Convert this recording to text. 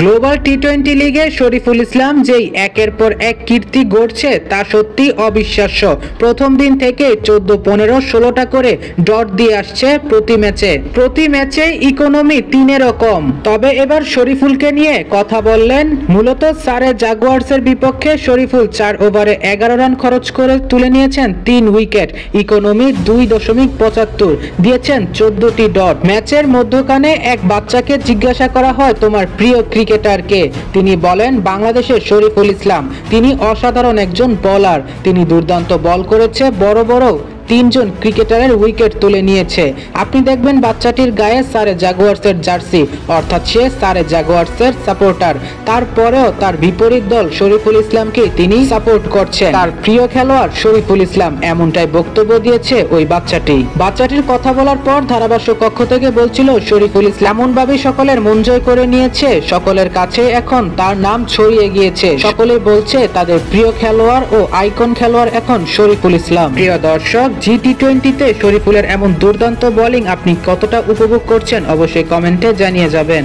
Global টি-20 লিগে শরীফুল ইসলাম যেই একের পর এক কীর্তি গড়ছে তা সত্যি অবিশ্বাস্য। প্রথম দিন থেকে 14, 15, 16টা করে ডট দিয়ে আসছে প্রতি ম্যাচে ইকোনমি 3-এরও কম। তবে এবার শরীফুলকে নিয়ে কথা বললেন। মূলত সারে জাগুয়ার্সের বিপক্ষে শরীফুল 4 ওভারে 11 রান খরচ করে তুলে নিয়েছেন 3 উইকেট, ইকোনমি 2.75, দিয়েছেন 14টি ডট। ম্যাচের মধ্যখানে এক বাচ্চাকে জিজ্ঞাসা করা হয় তোমার প্রিয় ক্রিকেটার কে? তিনি বলেন বাংলাদেশের শরীফুল ইসলাম। তিনি অসাধারণ একজন বোলার, তিনি দুর্দান্ত বল করেছে, বড় বড় 3 জন ক্রিকেটারের উইকেট তুলে নিয়েছে। আপনি দেখবেন বাচ্চাটির গায়ে সারে জাগুয়ার্সের জার্সি, অর্থাৎ সে সারে জাগুয়ার্সের সাপোর্টার। তারপরেও তার বিপরীত দল শরীফুল ইসলামকে তিনি সাপোর্ট করছেন, তার প্রিয় খেলোয়াড় শরীফুল ইসলাম, এমনটাই বক্তব্য দিয়েছে ওই বাচ্চাটির কথা বলার পর ধারাভাষ্য কক্ষ থেকে বলছিল শরীফুল ইসলাম এমনভাবে সকলের মন জয় করে নিয়েছে, সকলের কাছে এখন তার নাম ছড়িয়ে গিয়েছে। সকলেই বলছে তাদের প্রিয় খেলোয়াড় ও আইকন খেলোয়াড় এখন শরীফুল ইসলাম। প্রিয় দর্শক, জি-20তে শরীফুলের এমন দুর্দান্ত বোলিং আপনি কতটা উপভোগ করছেন অবশ্যই কমেন্টে জানিয়ে যাবেন।